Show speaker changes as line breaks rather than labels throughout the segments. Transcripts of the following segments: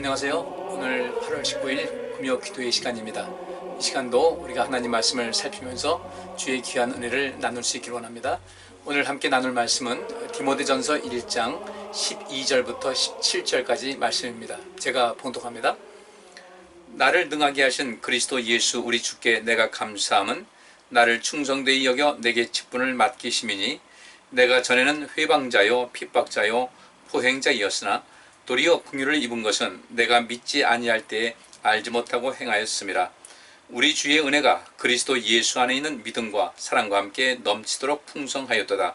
안녕하세요. 오늘 8월 19일 금요 기도의 시간입니다. 이 시간도 우리가 하나님 말씀을 살피면서 주의 귀한 은혜를 나눌 수 있기를 원합니다. 오늘 함께 나눌 말씀은 디모데전서 1장 12절부터 17절까지 말씀입니다. 제가 봉독합니다. 나를 능하게 하신 그리스도 예수 우리 주께 내가 감사함은 나를 충성되이 여겨 내게 직분을 맡기심이니 내가 전에는 회방자요 핍박자요 포행자이었으나 도리어 긍휼을 입은 것은 내가 믿지 아니할 때에 알지 못하고 행하였음이라. 우리 주의 은혜가 그리스도 예수 안에 있는 믿음과 사랑과 함께 넘치도록 풍성하였도다.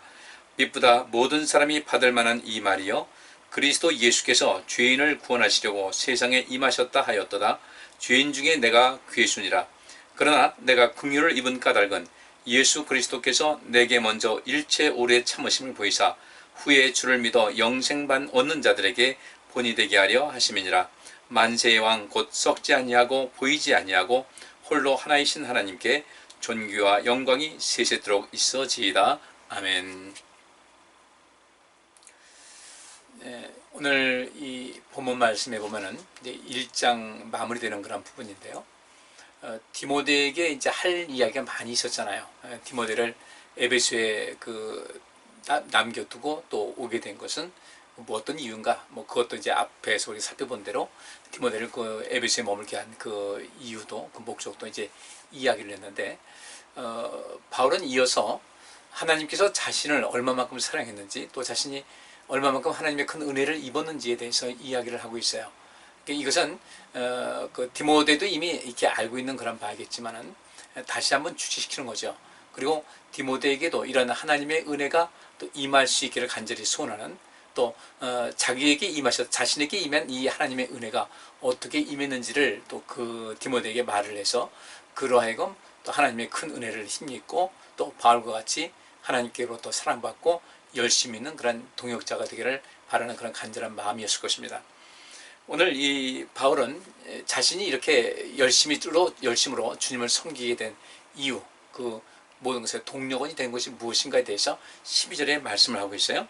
빛보다 모든 사람이 받을 만한 이 말이여 그리스도 예수께서 죄인을 구원하시려고 세상에 임하셨다 하였도다. 죄인 중에 내가 괴순이라. 그러나 내가 긍휼을 입은 까닭은 예수 그리스도께서 내게 먼저 일체 오래 참으심을 보이사 후에 주를 믿어 영생만 얻는 자들에게 본이 되게 하려 하심이니라. 만세의 왕 곧 썩지 아니하고 보이지 아니하고 홀로 하나이신 하나님께 존귀와 영광이 세세토록 있어지이다. 아멘. 오늘 이 본문 말씀에 보면은 이제 1장 마무리되는 그런 부분인데요. 디모데에게 이제 할 이야기가 많이 있었잖아요. 디모데를 에베소에 남겨두고 또 오게 된 것은 뭐 어떤 이유인가? 뭐 그것도 이제 앞에서 우리 살펴본 대로 디모데를 그 에베소에 머물게 한 그 이유도 그 목적도 이제 이야기를 했는데 바울은 이어서 하나님께서 자신을 얼마만큼 사랑했는지 또 자신이 얼마만큼 하나님의 큰 은혜를 입었는지에 대해서 이야기를 하고 있어요. 이것은 그 디모데도 이미 이렇게 알고 있는 그런 바이겠지만은 다시 한번 주시시키는 거죠. 그리고 디모데에게도 이런 하나님의 은혜가 또 임할 수 있기를 간절히 소원하는 또 자기에게 자신에게 임한 이 하나님의 은혜가 어떻게 임했는지를 또 그 디모데에게 말을 해서 그로 하여금 또 하나님의 큰 은혜를 힘입고 또 바울과 같이 하나님께로부터 사랑받고 열심히 있는 그런 동역자가 되기를 바라는 그런 간절한 마음이었을 것입니다. 오늘 이 바울은 자신이 이렇게 열심으로 주님을 섬기게 된 이유, 그 모든 것의 동력원이 된 것이 무엇인가에 대해서 12절에 말씀을 하고 있어요.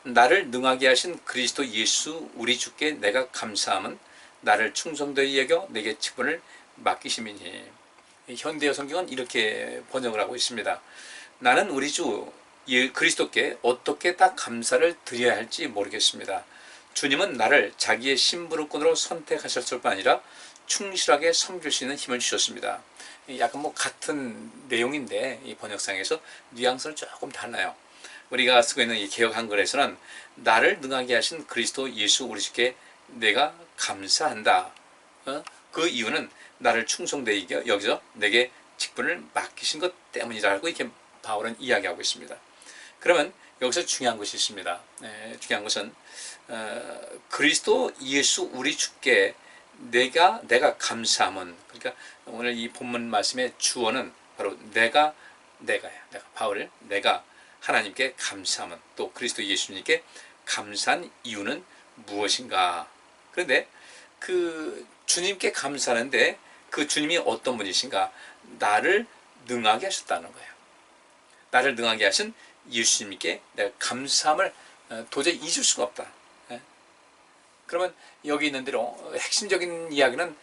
나를 능하게 하신 그리스도 예수 우리 주께 내가 감사함은 나를 충성되이 여겨 내게 직분을 맡기심이니. 현대어 성경은 이렇게 번역을 하고 있습니다. 나는 우리 주 그리스도께 어떻게 딱 감사를 드려야 할지 모르겠습니다. 주님은 나를 자기의 심부름꾼으로 선택하셨을 뿐 아니라 충실하게 섬길 수 있는 힘을 주셨습니다. 약간 뭐 같은 내용인데 이 번역상에서 뉘앙스는 조금 달라요. 우리가 쓰고 있는 이 개역 한글에서는 나를 능하게 하신 그리스도 예수 우리 주께 내가 감사한다. 그 이유는 나를 충성되이 여기서 내게 직분을 맡기신 것 때문이라고 이렇게 바울은 이야기하고 있습니다. 그러면 여기서 중요한 것이 있습니다. 중요한 것은 그리스도 예수 우리 주께 내가 감사함은, 그러니까 오늘 이 본문 말씀의 주어는 바로 내가 바울 내가 하나님께 감사함은, 또 그리스도 예수님께 감사한 이유는 무엇인가? 그런데 그 주님께 감사하는데 그 주님이 어떤 분이신가? 나를 능하게 하셨다는 거예요. 나를 능하게 하신 예수님께 내가 감사함을 도저히 잊을 수가 없다. 그러면 여기 있는 대로 핵심적인 이야기는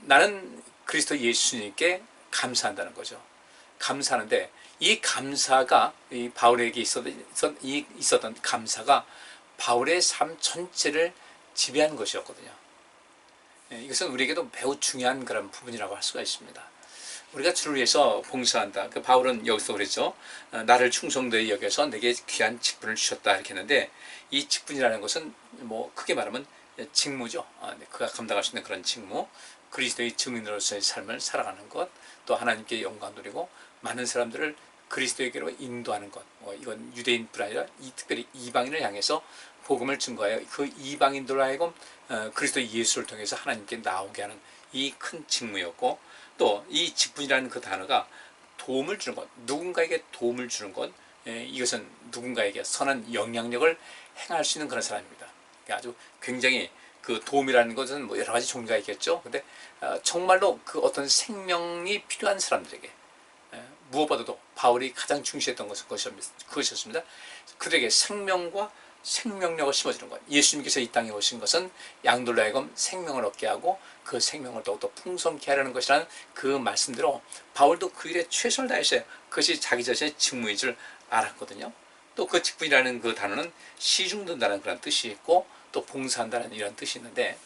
나는 그리스도 예수님께 감사한다는 거죠. 감사하는데 이 감사가 이 바울에게 있었던 감사가 바울의 삶 전체를 지배하는 것이었거든요. 이것은 우리에게도 매우 중요한 그런 부분이라고 할 수가 있습니다. 우리가 주를 위해서 봉사한다. 그 바울은 여기서 그랬죠. 나를 충성되이 여겨서 내게 귀한 직분을 주셨다 이렇게 했는데 이 직분이라는 것은 뭐 크게 말하면 직무죠. 그가 감당할 수 있는 그런 직무, 그리스도의 증인으로서의 삶을 살아가는 것, 또 하나님께 영광 돌리고 많은 사람들을 그리스도에게로 인도하는 것. 이건 유대인뿐 아니라 특별히 이방인을 향해서 복음을 증거하여 그 이방인들로 하여금 그리스도 예수를 통해서 하나님께 나오게 하는 이 큰 직무였고, 또 이 직분이라는 그 단어가 도움을 주는 것, 누군가에게 도움을 주는 것, 이것은 누군가에게 선한 영향력을 행할 수 있는 그런 사람입니다. 아주 굉장히 그 도움이라는 것은 뭐 여러 가지 종류가 있겠죠. 근데 정말로 그 어떤 생명이 필요한 사람들에게 무엇보다도 바울이 가장 중시했던 것은 그것이었습니다. 그들에게 생명과 생명력을 심어주는 거예요. 예수님께서 이 땅에 오신 것은 양들로 하여금 생명을 얻게 하고 그 생명을 더욱더 풍성케 하려는 것이라는 그 말씀대로 바울도 그 일에 최선을 다했어요. 그것이 자기 자신의 직무인 줄 알았거든요. 또 그 직분이라는 그 단어는 시중든다는 그런 뜻이 있고 또 봉사한다는 이런 뜻이 있는데,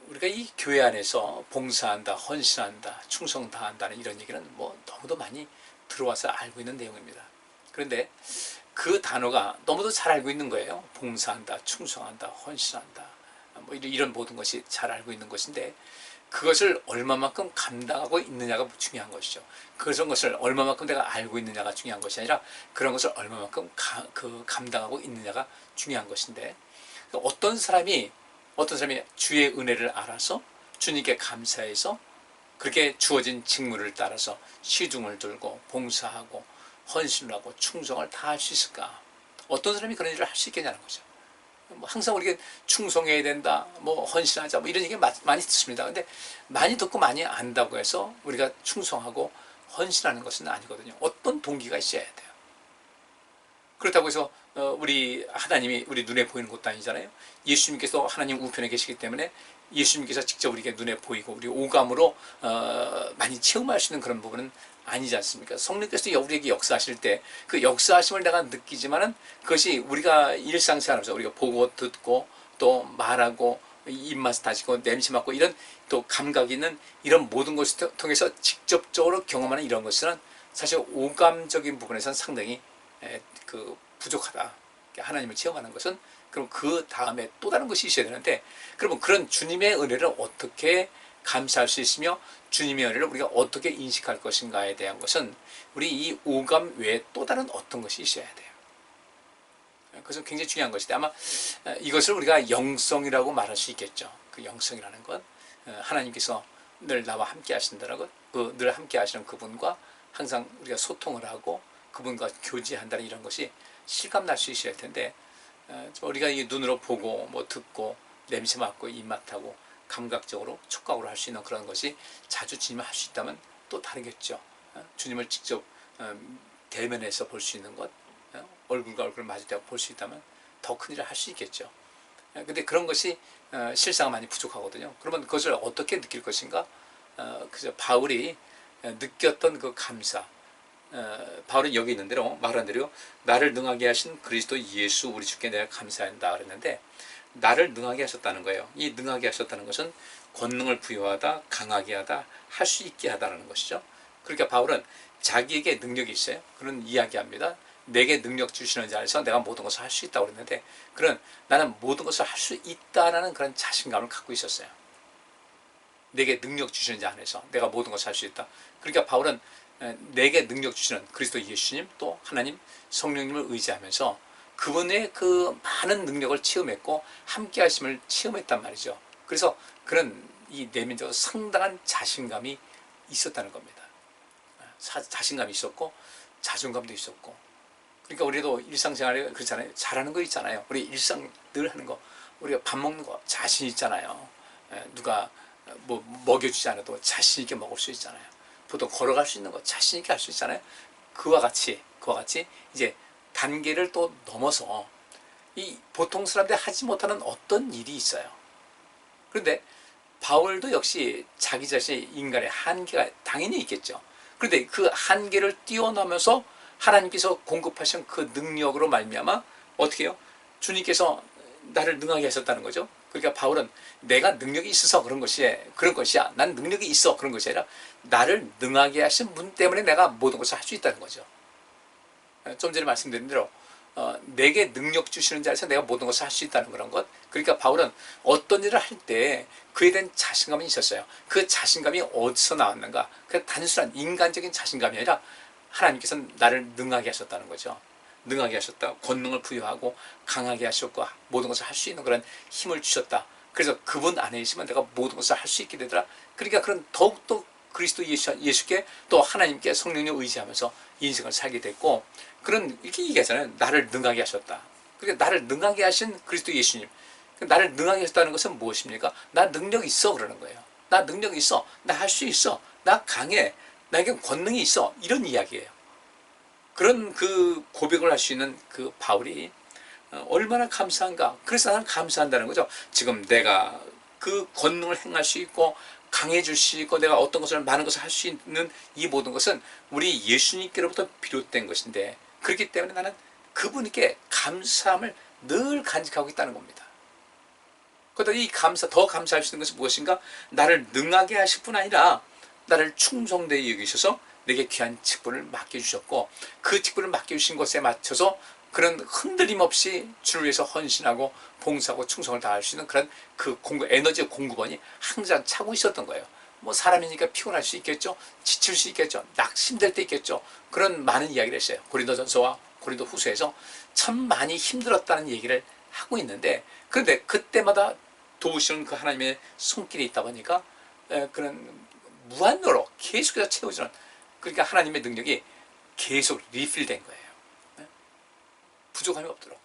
우리가 이 교회 안에서 봉사한다, 헌신한다, 충성 다한다는 이런 얘기는 뭐 너무도 많이 들어와서 알고 있는 내용입니다. 그런데 그 단어가 너무도 잘 알고 있는 거예요. 봉사한다, 충성한다, 헌신한다, 뭐 이런 모든 것이 잘 알고 있는 것인데, 그것을 얼마만큼 감당하고 있느냐가 중요한 것이죠. 그런 것을 얼마만큼 내가 알고 있느냐가 중요한 것이 아니라 그런 것을 얼마만큼 감당하고 있느냐가 중요한 것인데, 어떤 사람이 주의 은혜를 알아서 주님께 감사해서 그렇게 주어진 직무를 따라서 시중을 들고 봉사하고 헌신을 하고 충성을 다 할 수 있을까? 어떤 사람이 그런 일을 할 수 있겠냐는 거죠. 뭐 항상 우리가 충성해야 된다, 뭐 헌신하자, 뭐 이런 얘기 많이 듣습니다. 근데 많이 듣고 많이 안다고 해서 우리가 충성하고 헌신하는 것은 아니거든요. 어떤 동기가 있어야 돼요. 그렇다고 해서 우리 하나님이 우리 눈에 보이는 것도 아니잖아요. 예수님께서 하나님 우편에 계시기 때문에 예수님께서 직접 우리에게 눈에 보이고 우리 오감으로 많이 체험할 수 있는 그런 부분은 아니지 않습니까? 성령께서 우리에게 역사하실 때 그 역사하심을 내가 느끼지만은 그것이 우리가 일상생활에서 우리가 보고 듣고 또 말하고 입맛 다지고 냄새 맡고 이런 또 감각이 있는 이런 모든 것을 통해서 직접적으로 경험하는 이런 것은 사실 오감적인 부분에서는 상당히 부족하다. 하나님을 체험하는 것은 그럼 그 다음에 또 다른 것이 있어야 되는데, 그러면 그런 주님의 은혜를 어떻게 감사할 수 있으며 주님의 은혜를 우리가 어떻게 인식할 것인가에 대한 것은 우리 이 오감 외에 또 다른 어떤 것이 있어야 돼요. 그것은 굉장히 중요한 것인데, 아마 이것을 우리가 영성이라고 말할 수 있겠죠. 그 영성이라는 것, 하나님께서 늘 나와 함께 하신다는 것, 늘 함께 하시는 그분과 항상 우리가 소통을 하고 그분과 교제한다는 이런 것이 실감날 수 있어야 할 텐데, 우리가 이 눈으로 보고 뭐 듣고 냄새 맡고 입맛하고 감각적으로 촉각으로 할 수 있는 그런 것이 자주 주님을 할 수 있다면 또 다르겠죠. 주님을 직접 대면해서 볼 수 있는 것, 얼굴과 얼굴을 마주대고 볼 수 있다면 더 큰 일을 할 수 있겠죠. 근데 그런 것이 실상 많이 부족하거든요. 그러면 그것을 어떻게 느낄 것인가? 그저 바울이 느꼈던 그 감사, 바울은 여기 있는 대로 말한 대로 나를 능하게 하신 그리스도 예수 우리 주께 내가 감사한다 그랬는데, 나를 능하게 하셨다는 거예요. 이 능하게 하셨다는 것은 권능을 부여하다, 강하게 하다, 할 수 있게 하다라는 것이죠. 그러니까 바울은 자기에게 능력이 있어요. 그런 이야기합니다. 내게 능력 주시는 자 안에서 내가 모든 것을 할 수 있다고 그랬는데, 나는 모든 것을 할 수 있다라는 그런 자신감을 갖고 있었어요. 내게 능력 주시는 자 안에서 내가 모든 것을 할 수 있다. 그러니까 바울은 내게 능력 주시는 그리스도 예수님 또 하나님 성령님을 의지하면서 그분의 그 많은 능력을 체험했고 함께 하심을 체험했단 말이죠. 그래서 그런 이 내면적으로 상당한 자신감이 있었다는 겁니다. 자신감이 있었고 자존감도 있었고. 그러니까 우리도 일상생활에 그렇잖아요. 잘하는 거 있잖아요. 우리 일상 늘 하는 거, 우리가 밥 먹는 거 자신 있잖아요. 누가 뭐 먹여주지 않아도 자신 있게 먹을 수 있잖아요. 보통 걸어갈 수 있는 거 자신 있게 할 수 있잖아요. 그와 같이 이제 단계를 또 넘어서 이 보통 사람들이 하지 못하는 어떤 일이 있어요. 그런데 바울도 역시 자기 자신의 인간의 한계가 당연히 있겠죠. 그런데 그 한계를 뛰어넘어서 하나님께서 공급하신 그 능력으로 말미암아 어떻게 해요? 주님께서 나를 능하게 하셨다는 거죠. 그러니까 바울은 내가 능력이 있어서 그런 것이야. 난 능력이 있어 그런 것이 아니라 나를 능하게 하신 분 때문에 내가 모든 것을 할 수 있다는 거죠. 좀 전에 말씀드린 대로 내게 능력 주시는 자에서 내가 모든 것을 할 수 있다는 그런 것. 그러니까 바울은 어떤 일을 할 때 그에 대한 자신감이 있었어요. 그 자신감이 어디서 나왔는가? 그 단순한 인간적인 자신감이 아니라 하나님께서는 나를 능하게 하셨다는 거죠. 능하게 하셨다. 권능을 부여하고 강하게 하셨고 모든 것을 할 수 있는 그런 힘을 주셨다. 그래서 그분 안에 있으면 내가 모든 것을 할 수 있게 되더라. 그러니까 그런 더욱더 그리스도 예수께 또 하나님께 성령을 의지하면서 인생을 살게 됐고, 그런 이렇게 얘기하잖아요. 나를 능하게 하셨다. 그러니까 나를 능하게 하신 그리스도 예수님. 나를 능하게 하셨다는 것은 무엇입니까? 나 능력 있어 그러는 거예요. 나 능력 있어. 나 할 수 있어. 나 강해. 나에게 권능이 있어. 이런 이야기예요. 그런 그 고백을 할 수 있는 그 바울이 얼마나 감사한가. 그래서 나는 감사한다는 거죠. 지금 내가 그 권능을 행할 수 있고 강해질 수 있고 내가 어떤 것을 많은 것을 할 수 있는 이 모든 것은 우리 예수님께로부터 비롯된 것인데, 그렇기 때문에 나는 그분께 감사함을 늘 간직하고 있다는 겁니다. 그러다 이 더 감사할 수 있는 것은 무엇인가? 나를 능하게 하실 뿐 아니라 나를 충성되게 여기셔서 내게 귀한 직분을 맡겨주셨고, 그 직분을 맡겨주신 것에 맞춰서 그런 흔들림 없이 주를 위해서 헌신하고 봉사하고 충성을 다할 수 있는 그런 그 에너지 공급원이 항상 차고 있었던 거예요. 뭐 사람이니까 피곤할 수 있겠죠. 지칠 수 있겠죠. 낙심될 때 있겠죠. 그런 많은 이야기를 했어요. 고린도전서와 고린도후서에서 참 많이 힘들었다는 얘기를 하고 있는데, 그런데 그때마다 도우시는 그 하나님의 손길이 있다 보니까 그런 무한으로 계속해서 채워주는, 그러니까 하나님의 능력이 계속 리필된 거예요. 부족함이 없도록,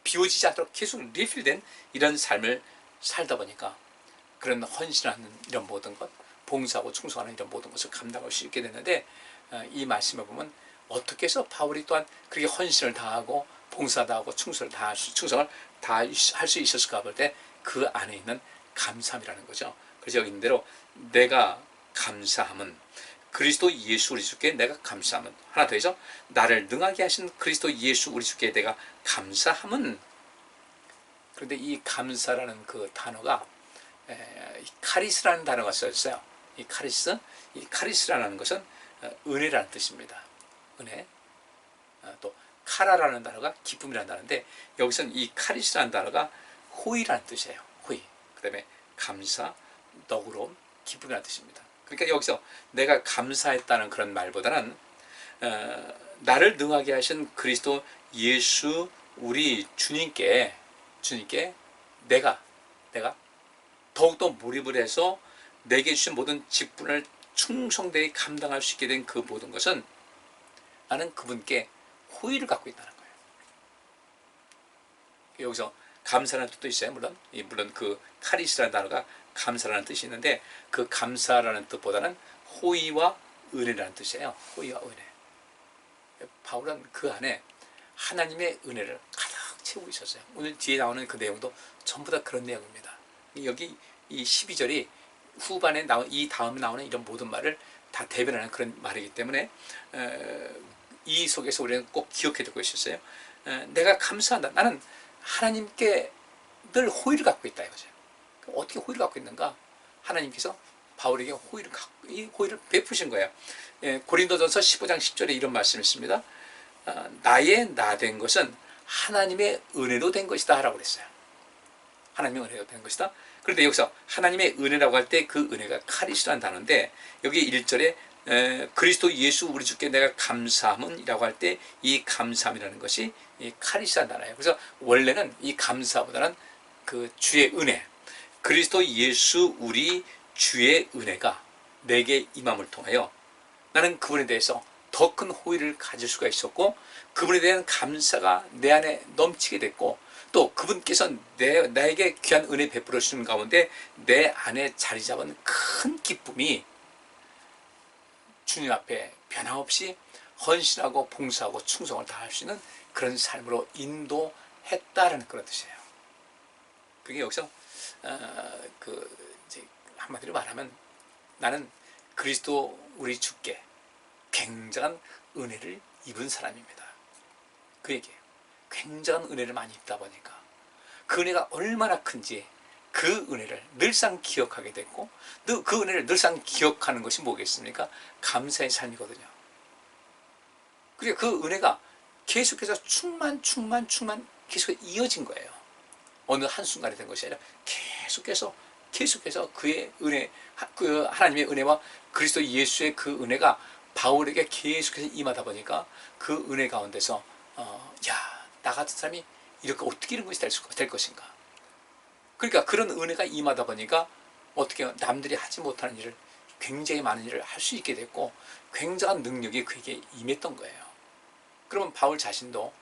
비워지지 않도록 계속 리필된 이런 삶을 살다 보니까 그런 헌신하는 이런 모든 것, 봉사하고 충성하는 이런 모든 것을 감당할 수 있게 됐는데, 이 말씀에 보면 어떻게 해서 바울이 또한 그렇게 헌신을 다하고 봉사 다하고 충성을 다 할 수 있었을까 볼 때 그 안에 있는 감사함이라는 거죠. 그래서 여기 있는 대로 내가 감사함은 그리스도 예수 우리 주께 내가 감사함은, 하나 더 해서 나를 능하게 하신 그리스도 예수 우리 주께 내가 감사함은. 그런데 이 감사라는 그 단어가 카리스라는 단어가 써있어요. 이 카리스라는 것은 은혜라는 뜻입니다. 은혜. 또 카라라는 단어가 기쁨이라는 단어인데, 여기서는 이 카리스라는 단어가 호의라는 뜻이에요. 호의. 그 다음에 감사, 너그러움, 기쁨이라는 뜻입니다. 그러니까 여기서 내가 감사했다는 그런 말보다는 나를 능하게 하신 그리스도 예수 우리 주님께 내가 더욱더 몰입을 해서 내게 주신 모든 직분을 충성되게 감당할 수 있게 된 그 모든 것은 나는 그분께 호의를 갖고 있다는 거예요. 여기서 감사라는 뜻도 있어요. 물론 그 카리스라는 단어가 감사라는 뜻이 있는데, 그 감사라는 뜻보다는 호의와 은혜라는 뜻이에요. 호의와 은혜. 바울은 그 안에 하나님의 은혜를 가득 채우고 있었어요. 오늘 뒤에 나오는 그 내용도 전부 다 그런 내용입니다. 여기 이 12절이 후반에 이 다음에 나오는 이런 모든 말을 다 대변하는 그런 말이기 때문에 이 속에서 우리는 꼭 기억해 두고 있었어요. 내가 감사한다. 나는 하나님께 늘 호의를 갖고 있다 이거죠. 어떻게 호의를 갖고 있는가? 하나님께서 바울에게 호의를 베푸신 거예요. 고린도전서 15장 10절에 이런 말씀이 있습니다. 나의 나 된 것은 하나님의 은혜로 된 것이다 라고 그랬어요. 하나님의 은혜로 된 것이다. 그런데 여기서 하나님의 은혜라고 할 때 그 은혜가 카리스라는 단어인데, 여기 1절에 그리스도 예수 우리 주께 내가 감사함은 이라고 할 때 이 감사함이라는 것이 이 카리스라는 단어예요. 그래서 원래는 이 감사보다는 그 주의 은혜, 그리스도 예수 우리 주의 은혜가 내게 임함을 통하여 나는 그분에 대해서 더 큰 호의를 가질 수가 있었고, 그분에 대한 감사가 내 안에 넘치게 됐고, 또 그분께서 나에게 귀한 은혜 베풀어 주시는 가운데 내 안에 자리 잡은 큰 기쁨이 주님 앞에 변함없이 헌신하고 봉사하고 충성을 다할 수 있는 그런 삶으로 인도했다라는 그런 뜻이에요. 그게 여기서 이제 한마디로 말하면 나는 그리스도 우리 주께 굉장한 은혜를 입은 사람입니다. 그 얘기예요. 굉장한 은혜를 많이 입다 보니까 그 은혜가 얼마나 큰지 그 은혜를 늘상 기억하게 됐고, 그 은혜를 늘상 기억하는 것이 뭐겠습니까? 감사의 삶이거든요. 그리고 그 은혜가 계속해서 충만 계속 이어진 거예요. 어느 한순간에 된 것이 아니라 계속해서 그의 은혜, 그 하나님의 은혜와 그리스도 예수의 그 은혜가 바울에게 계속해서 임하다 보니까 그 은혜 가운데서 나 같은 사람이 이렇게 어떻게 이런 것이 될 것인가. 그러니까 그런 은혜가 임하다 보니까 어떻게 남들이 하지 못하는 일을, 굉장히 많은 일을 할 수 있게 됐고, 굉장한 능력이 그에게 임했던 거예요. 그러면 바울 자신도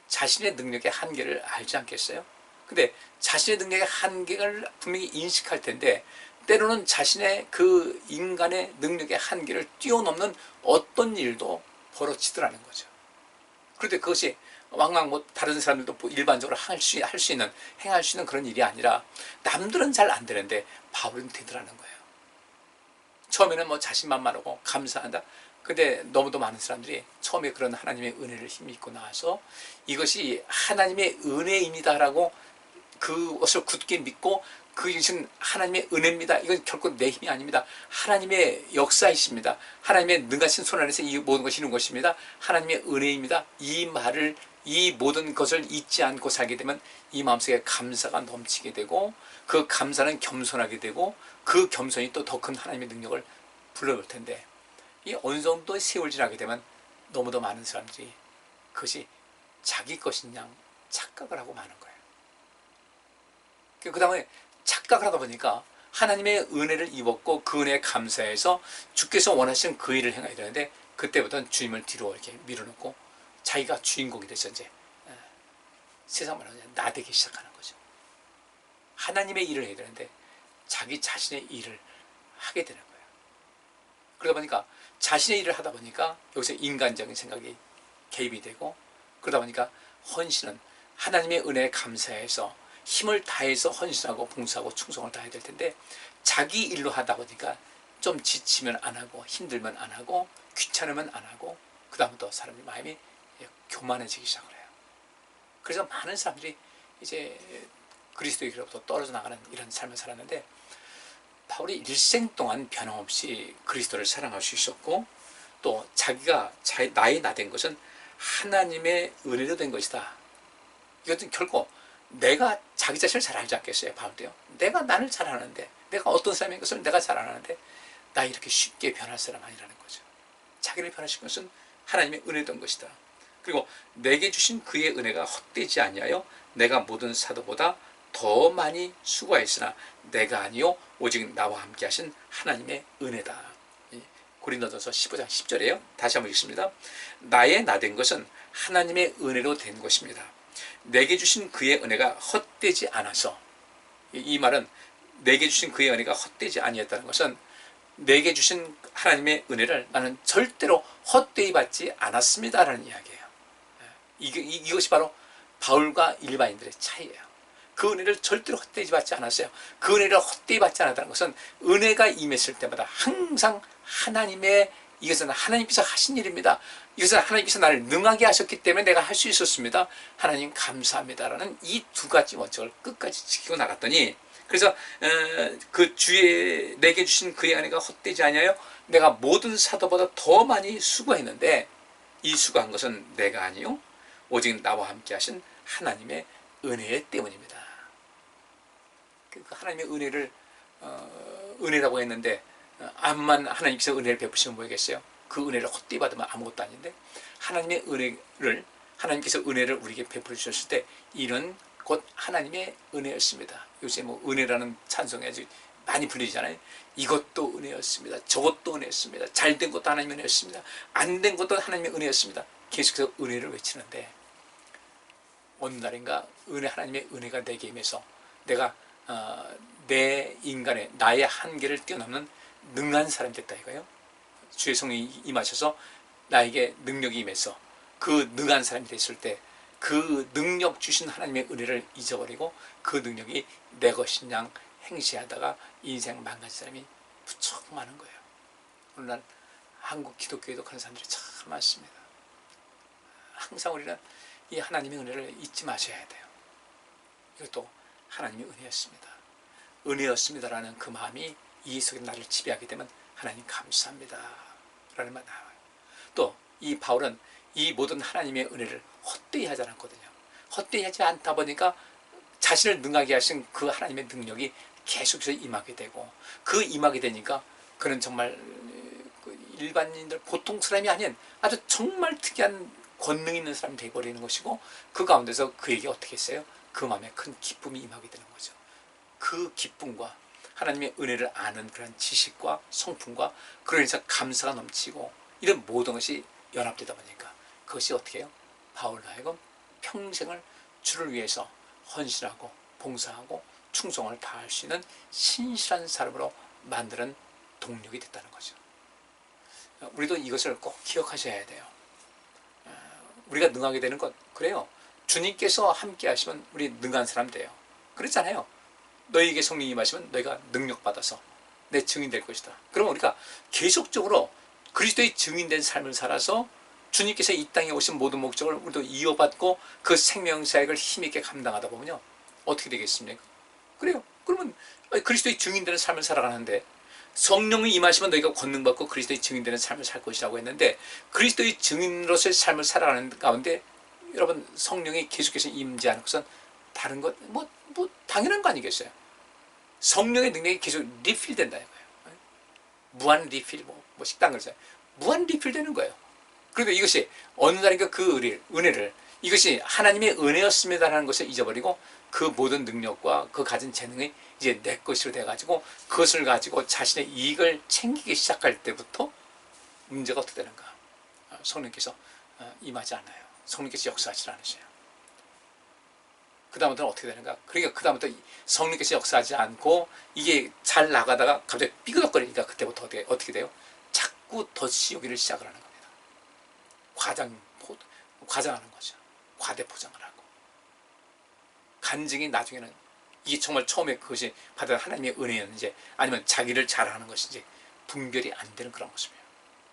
자신의 능력의 한계를 알지 않겠어요? 근데 자신의 능력의 한계를 분명히 인식할 텐데, 때로는 자신의 그 인간의 능력의 한계를 뛰어넘는 어떤 일도 벌어지더라는 거죠. 그런데 그것이 왕왕 뭐 다른 사람들도 일반적으로 할 수 있는, 행할 수 있는 그런 일이 아니라 남들은 잘 안 되는데 바울은 되더라는 거예요. 처음에는 뭐 자신만만하고 감사한다. 근데 너무도 많은 사람들이 처음에 그런 하나님의 은혜를 힘입고 나와서 이것이 하나님의 은혜입니다라고 그것을 굳게 믿고 그것은 하나님의 은혜입니다. 이건 결코 내 힘이 아닙니다. 하나님의 역사이십니다. 하나님의 능하신 손 안에서 이 모든 것이 이룬 것입니다. 하나님의 은혜입니다. 이 말을, 이 모든 것을 잊지 않고 살게 되면 이 마음속에 감사가 넘치게 되고, 그 감사는 겸손하게 되고, 그 겸손이 또 더 큰 하나님의 능력을 불러올 텐데, 이 어느 정도 세월 지나게 되면 너무도 많은 사람들이 그것이 자기 것인 양 착각을 하고 마는 거예요. 그 다음에 착각을 하다 보니까 하나님의 은혜를 입었고 그 은혜에 감사해서 주께서 원하시는 그 일을 행해야 되는데, 그때부터는 주님을 뒤로 이렇게 밀어놓고 자기가 주인공이 돼서 이제 세상 말로 나대기 시작하는 거죠. 하나님의 일을 해야 되는데 자기 자신의 일을 하게 되는 거예요. 그러다 보니까 자신의 일을 하다 보니까 여기서 인간적인 생각이 개입이 되고, 그러다 보니까 헌신은 하나님의 은혜에 감사해서 힘을 다해서 헌신하고 봉사하고 충성을 다해야 될 텐데, 자기 일로 하다 보니까 좀 지치면 안 하고 힘들면 안 하고 귀찮으면 안 하고, 그 다음부터 사람의 마음이 교만해지기 시작을 해요. 그래서 많은 사람들이 이제 그리스도의 길로부터 떨어져 나가는 이런 삶을 살았는데, 바울이 일생 동안 변함없이 그리스도를 사랑할 수 있었고, 또 자기가 나의 나 된 것은 하나님의 은혜로 된 것이다. 이것은 결코 내가 자기 자신을 잘 알지 않겠어요, 바울도요. 내가 나를 잘 아는데, 내가 어떤 사람인 것을 내가 잘 아는데 나 이렇게 쉽게 변할 사람 아니라는 거죠. 자기를 변화시킨 것은 하나님의 은혜던 것이다. 그리고 내게 주신 그의 은혜가 헛되지 아니하여 내가 모든 사도보다 더 많이 수고하였으나 내가 아니요 오직 나와 함께 하신 하나님의 은혜다. 고린도전서 15장 10절이에요. 다시 한번 읽습니다. 나의 나 된 것은 하나님의 은혜로 된 것입니다. 내게 주신 그의 은혜가 헛되지 않아서, 이 말은 내게 주신 그의 은혜가 헛되지 아니었다는 것은 내게 주신 하나님의 은혜를 나는 절대로 헛되이 받지 않았습니다라는 이야기예요. 이것이 바로 바울과 일반인들의 차이예요. 그 은혜를 절대로 헛되이 받지 않았어요. 그 은혜를 헛되이 받지 않았다는 것은 은혜가 임했을 때마다 항상 하나님의, 이것은 하나님께서 하신 일입니다. 이것은 하나님께서 나를 능하게 하셨기 때문에 내가 할 수 있었습니다. 하나님 감사합니다라는 이 두 가지 원칙을 끝까지 지키고 나갔더니, 그래서 그 주의 내게 주신 그의 은혜가 헛되지 아니하여 내가 모든 사도보다 더 많이 수고했는데, 이 수고한 것은 내가 아니요 오직 나와 함께 하신 하나님의 은혜 때문입니다. 그 하나님의 은혜를 은혜라고 했는데, 암만 하나님께서 은혜를 베푸시면 뭐겠어요? 그 은혜를 헛되이 받으면 아무것도 아닌데, 하나님의 은혜를, 하나님께서 은혜를 우리에게 베풀어 주셨을 때 이는 곧 하나님의 은혜였습니다. 요새 뭐 은혜라는 찬송이 아주 많이 불리잖아요. 이것도 은혜였습니다. 저것도 은혜였습니다. 잘된 것도 하나님의 은혜였습니다. 안 된 것도 하나님의 은혜였습니다. 계속해서 은혜를 외치는데, 어느 날인가 하나님의 은혜가 내게 임해서 내가 내 인간의, 나의 한계를 뛰어넘는 능한 사람이 됐다 이거예요. 주의 성령이 임하셔서 나에게 능력이 임해서 그 능한 사람이 됐을 때, 그 능력 주신 하나님의 은혜를 잊어버리고 그 능력이 내 것인 양 행시하다가 인생 망가진 사람이 무척 많은 거예요. 오늘날 한국 기독교에도 그런 사람들이 참 많습니다. 항상 우리는 이 하나님의 은혜를 잊지 마셔야 돼요. 이것도 하나님의 은혜였습니다. 은혜였습니다라는 그 마음이 이 속에 나를 지배하게 되면 하나님 감사합니다 라는 말 나와요. 또 이 바울은 이 모든 하나님의 은혜를 헛되이 하지 않았거든요. 헛되이 하지 않다 보니까 자신을 능하게 하신 그 하나님의 능력이 계속해서 임하게 되고, 그 임하게 되니까 그는 정말 일반인들, 보통 사람이 아닌 아주 정말 특이한 권능 있는 사람이 되어버리는 것이고, 그 가운데서 그에게 어떻게 했어요? 그 마음에 큰 기쁨이 임하게 되는 거죠. 그 기쁨과 하나님의 은혜를 아는 그런 지식과 성품과 그러면서 감사가 넘치고, 이런 모든 것이 연합되다 보니까 그것이 어떻게 해요? 바울로 하여금 평생을 주를 위해서 헌신하고 봉사하고 충성을 다할 수 있는 신실한 사람으로 만드는 동력이 됐다는 거죠. 우리도 이것을 꼭 기억하셔야 돼요. 우리가 능하게 되는 것. 그래요. 주님께서 함께 하시면 우리 능한 사람 돼요. 그랬잖아요. 너희에게 성령이 임하시면 너희가 능력받아서 내 증인 될 것이다. 그러면 우리가 계속적으로 그리스도의 증인된 삶을 살아서 주님께서 이 땅에 오신 모든 목적을 우리도 이어받고 그 생명사역을 힘있게 감당하다 보면요, 어떻게 되겠습니까? 그래요. 그러면 그리스도의 증인되는 삶을 살아가는데, 성령이 임하시면 너희가 권능받고 그리스도의 증인되는 삶을 살 것이라고 했는데, 그리스도의 증인으로서의 삶을 살아가는 가운데 여러분, 성령이 계속해서 임재하는 것은 다른 것, 당연한 거 아니겠어요? 성령의 능력이 계속 리필된다 이거예요. 무한 리필, 식당 그러잖아요. 무한 리필되는 거예요. 그러니까 이것이 어느 날인가 그 은혜를, 이것이 하나님의 은혜였습니다라는 것을 잊어버리고 그 모든 능력과 그 가진 재능이 이제 내 것으로 돼가지고 그것을 가지고 자신의 이익을 챙기기 시작할 때부터 문제가 어떻게 되는가? 성령께서 임하지 않아요. 성령께서 역사하지 않으셔요. 그 다음부터는 어떻게 되는가? 그러니까 그 다음부터 성령께서 역사하지 않고 이게 잘 나가다가 갑자기 삐그덕거리니까 그때부터 어떻게 돼요? 자꾸 덧씌우기를 시작을 하는 겁니다. 과장하는 거죠. 과대포장을 하고. 간증이 나중에는 이게 정말 처음에 그것이 받은 하나님의 은혜였는지 아니면 자기를 잘하는 것인지 분별이 안 되는 그런 모습이에요.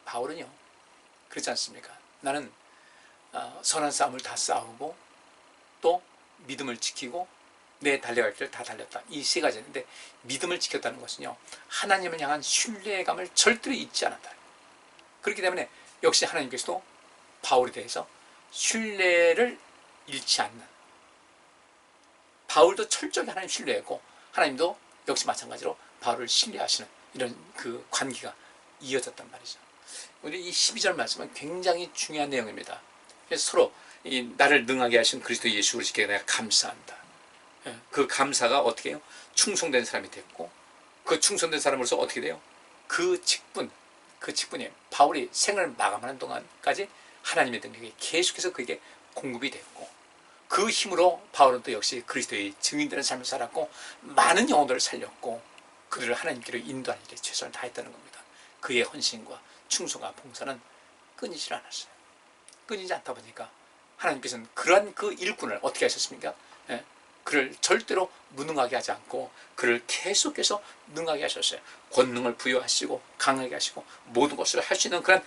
바울은요, 그렇지 않습니까? 나는 선한 싸움을 다 싸우고 또 믿음을 지키고 내 달려갈 길을 다 달렸다. 이 세 가지인데, 믿음을 지켰다는 것은요, 하나님을 향한 신뢰감을 절대로 잊지 않았다. 그렇기 때문에 역시 하나님께서도 바울에 대해서 신뢰를 잃지 않는, 바울도 철저히 하나님 신뢰했고 하나님도 역시 마찬가지로 바울을 신뢰하시는 이런 그 관계가 이어졌단 말이죠. 우리 이 12절 말씀은 굉장히 중요한 내용입니다. 그래서 서로 나를 능하게 하신 그리스도 예수 그리스도께 내가 감사한다. 그 감사가 어떻게 해요? 충성된 사람이 됐고, 그 충성된 사람으로서 어떻게 돼요? 그 직분이 바울이 생을 마감하는 동안까지 하나님의 능력이 계속해서 그에게 공급이 됐고, 그 힘으로 바울은 또 역시 그리스도의 증인되는 삶을 살았고 많은 영혼들을 살렸고 그들을 하나님께로 인도하는 일에 최선을 다했다는 겁니다. 그의 헌신과 충성과 봉사는 끊이질 않았어요. 끊이지 않다 보니까 하나님께서는 그러한 그 일꾼을 어떻게 하셨습니까? 그를 절대로 무능하게 하지 않고 그를 계속해서 능하게 하셨어요. 권능을 부여하시고 강하게 하시고 모든 것을 할 수 있는 그런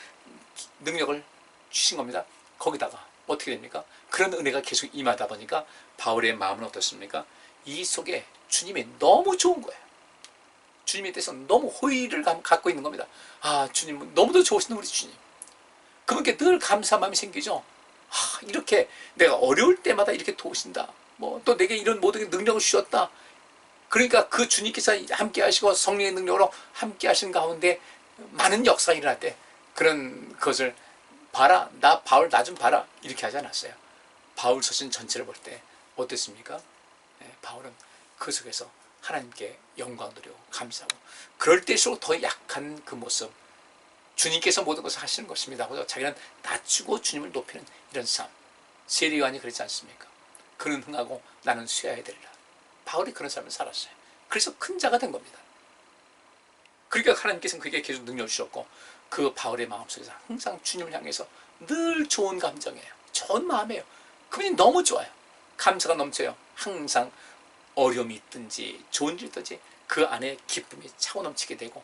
능력을 주신 겁니다. 거기다가 어떻게 됩니까? 그런 은혜가 계속 임하다 보니까 바울의 마음은 어떻습니까? 이 속에 주님이 너무 좋은 거예요. 주님에 대해서 너무 호의를 갖고 있는 겁니다. 주님 너무도 좋으신 우리 주님. 그분께 늘 감사한 마음이 생기죠. 이렇게 내가 어려울 때마다 이렇게 도우신다. 또 내게 이런 모든 능력을 주셨다. 그러니까 그 주님께서 함께 하시고 성령의 능력으로 함께 하신 가운데 많은 역사가 일어날 때 그런 것을 봐라, 나 바울 나 좀 봐라, 이렇게 하지 않았어요. 바울 서신 전체를 볼 때 어땠습니까? 바울은 그 속에서 하나님께 영광 드리고 감사하고, 그럴 때일수록 더 약한 그 모습, 주님께서 모든 것을 하시는 것입니다 하고 자기는 낮추고 주님을 높이는 이런 삶. 세리요한이 그렇지 않습니까? 그는 흥하고 나는 쇠해야 되리라. 바울이 그런 삶을 살았어요. 그래서 큰 자가 된 겁니다. 그러니까 하나님께서는 그에게 계속 능력을 주셨고, 그 바울의 마음속에서 항상 주님을 향해서 늘 좋은 감정이에요. 좋은 마음이에요. 그분이 너무 좋아요. 감사가 넘쳐요. 항상 어려움이 있든지 좋은 일이 있든지 그 안에 기쁨이 차고 넘치게 되고,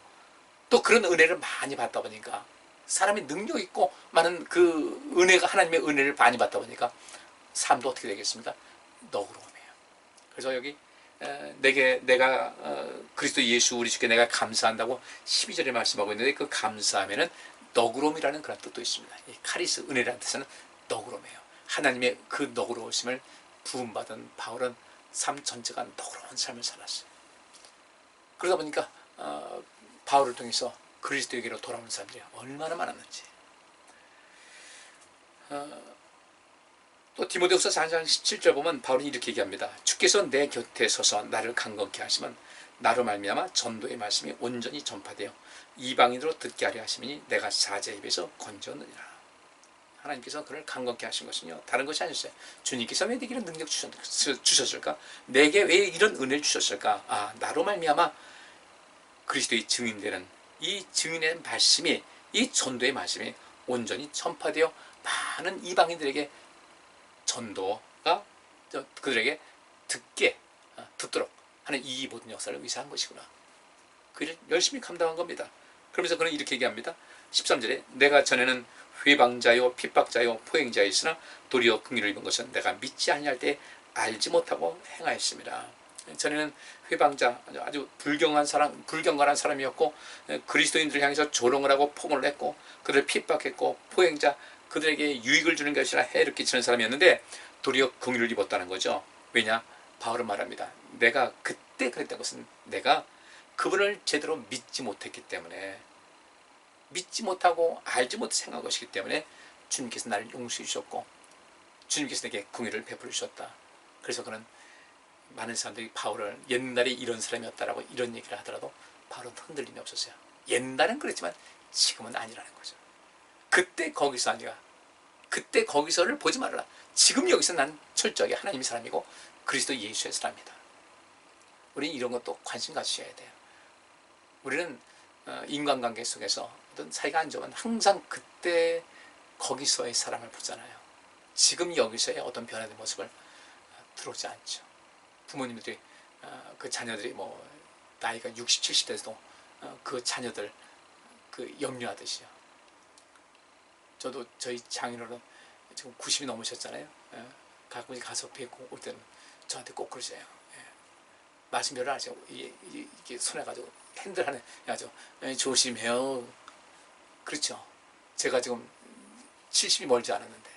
또 그런 은혜를 많이 받다 보니까 사람이 능력 있고 많은 그 은혜가, 하나님의 은혜를 많이 받다 보니까 삶도 어떻게 되겠습니까? 너그러움이에요. 그래서 여기 내가 그리스도 예수 우리 주께 내가 감사한다고 12절에 말씀하고 있는데, 그 감사하면은 너그러움이라는 그런 뜻도 있습니다. 이 카리스, 은혜라는 뜻은 너그러움이에요. 하나님의 그 너그러우심을 부음받은 바울은 삶 전체가 너그러운 삶을 살았어요. 그러다 보니까 바울을 통해서 그리스도에게로 돌아오는 사람들이 얼마나 많았는지. 또 디모데후서 4장 17절 보면 바울이 이렇게 얘기합니다. 주께서 내 곁에 서서 나를 강건케 하시면 나로 말미암아 전도의 말씀이 온전히 전파되어 이방인으로 듣게 하려 하시니 내가 사자의 입에서 건졌느니라. 하나님께서 그를 강건케 하신 것은요, 다른 것이 아니었어요. 주님께서 왜 내게 이런 능력 주셨을까? 내게 왜 이런 은혜를 주셨을까? 나로 말미암아 그리스도의 증인되는 이 증인의 말씀이, 이 전도의 말씀이 온전히 전파되어 많은 이방인들에게 전도가 그들에게 듣도록 하는 이 모든 역사를 위사한 것이구나. 그 일을 열심히 감당한 겁니다. 그러면서 그는 이렇게 얘기합니다. 13절에 내가 전에는 회방자요 핍박자요 포행자였으나 도리어 긍휼을 입은 것은 내가 믿지 아니할 때 알지 못하고 행하였습니다. 전에는 회방자, 아주 불경건한 사람이었고 그리스도인들을 향해서 조롱을 하고 포문을 했고 그들을 핍박했고 포행자, 그들에게 유익을 주는 것이 아니라 해를 끼치는 사람이었는데 도리어 긍휼을 입었다는 거죠. 왜냐? 바울은 말합니다. 내가 그때 그랬던 것은 내가 그분을 제대로 믿지 못했기 때문에, 믿지 못하고 알지 못해 생각한 것이기 때문에 주님께서 나를 용서해 주셨고 주님께서 내게 긍휼을 베풀어 주셨다. 그래서 그는 많은 사람들이 바울을 옛날에 이런 사람이었다라고 이런 얘기를 하더라도 바울은 흔들림이 없었어요. 옛날엔 그랬지만 지금은 아니라는 거죠. 그때 거기서 아니라, 그때 거기서를 보지 말아라. 지금 여기서 난 철저하게 하나님의 사람이고 그리스도 예수의 사람이다. 우리는 이런 것도 관심 가지셔야 돼요. 우리는 인간관계 속에서 어떤 사이가 안 좋으면 항상 그때 거기서의 사람을 보잖아요. 지금 여기서의 어떤 변화된 모습을 들어오지 않죠. 부모님들이 그 자녀들이 뭐 나이가 60, 70대에도 그 자녀들 그 염려하듯이요. 저도 저희 장인어른 지금 90이 넘으셨잖아요. 가끔 가서 뵙고 올 때는 저한테 꼭 그러세요. 말씀별을 하죠. 이게 손에 가지고 핸들 하네. 야죠. 조심해요. 그렇죠. 제가 지금 70이 멀지 않았는데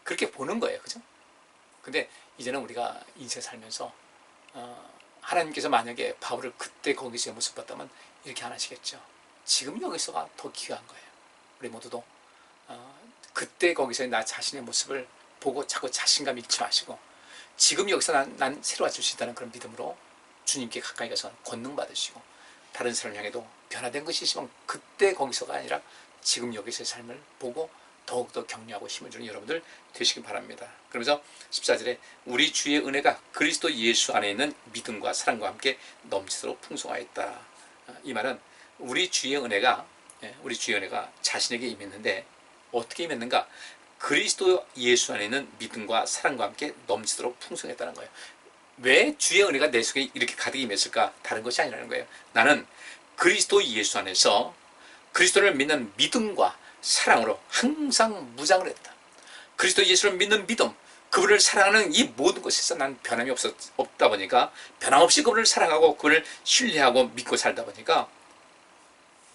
그렇게 보는 거예요. 그죠? 근데 이제는 우리가 인생 살면서 하나님께서 만약에 바울을 그때 거기서의 모습 봤다면 이렇게 안 하시겠죠. 지금 여기서가 더 귀한 거예요. 우리 모두도 그때 거기서의 나 자신의 모습을 보고 자꾸 자신감 잃지 마시고 지금 여기서 난 새로워질 수 있다는 그런 믿음으로 주님께 가까이 가서 권능 받으시고 다른 사람을 향해도 변화된 것이 있으면 그때 거기서가 아니라 지금 여기서의 삶을 보고 더욱더 격려하고 힘을 주는 여러분들 되시기 바랍니다. 그러면서 14절에 우리 주의 은혜가 그리스도 예수 안에 있는 믿음과 사랑과 함께 넘치도록 풍성하였다. 이 말은 우리 주의 은혜가 자신에게 임했는데 어떻게 임했는가? 그리스도 예수 안에 있는 믿음과 사랑과 함께 넘치도록 풍성했다는 거예요. 왜 주의 은혜가 내 속에 이렇게 가득 임했을까? 다른 것이 아니라는 거예요. 나는 그리스도 예수 안에서 그리스도를 믿는 믿음과 사랑으로 항상 무장을 했다. 그리스도 예수를 믿는 믿음, 그분을 사랑하는 이 모든 것에서 난 변함이 없다 보니까 변함없이 그분을 사랑하고 그분을 신뢰하고 믿고 살다 보니까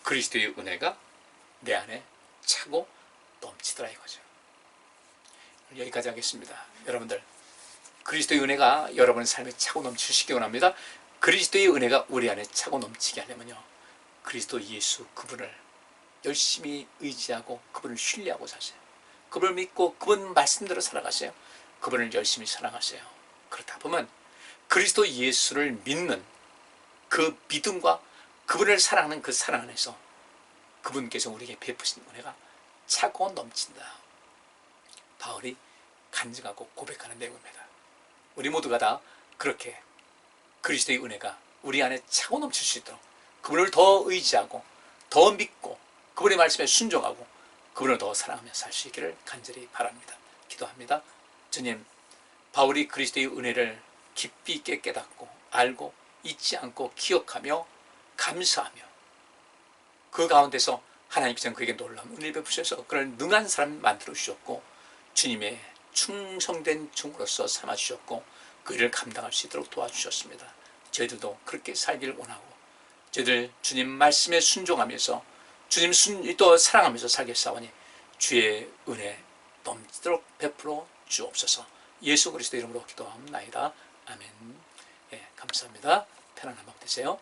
그리스도의 은혜가 내 안에 차고 넘치더라 이거죠. 여기까지 하겠습니다. 여러분들 그리스도의 은혜가 여러분의 삶에 차고 넘치시기 원합니다. 그리스도의 은혜가 우리 안에 차고 넘치게 하려면요, 그리스도 예수 그분을 열심히 의지하고 그분을 신뢰하고 사세요. 그분을 믿고 그분 말씀대로 살아가세요. 그분을 열심히 사랑하세요. 그렇다 보면 그리스도 예수를 믿는 그 믿음과 그분을 사랑하는 그 사랑 안에서 그분께서 우리에게 베푸신 은혜가 차고 넘친다. 바울이 간증하고 고백하는 내용입니다. 우리 모두가 다 그렇게 그리스도의 은혜가 우리 안에 차고 넘칠 수 있도록 그분을 더 의지하고 더 믿고 그분의 말씀에 순종하고 그분을 더 사랑하며 살 수 있기를 간절히 바랍니다. 기도합니다. 주님, 바울이 그리스도의 은혜를 깊이 있게 깨닫고 알고 잊지 않고 기억하며 감사하며 그 가운데서 하나님께서는 그에게 놀라운 은혜를 베푸셔서 그를 능한 사람 만들어 주셨고 주님의 충성된 종으로서 삼아주셨고 그 일을 감당할 수 있도록 도와주셨습니다. 저희들도 그렇게 살기를 원하고 저희들 주님 말씀에 순종하면서 주님 또 사랑하면서 살겠사오니 주의 은혜 넘치도록 베풀어 주옵소서. 예수 그리스도 이름으로 기도하옵나이다. 아멘. 감사합니다. 편안한 밤 되세요.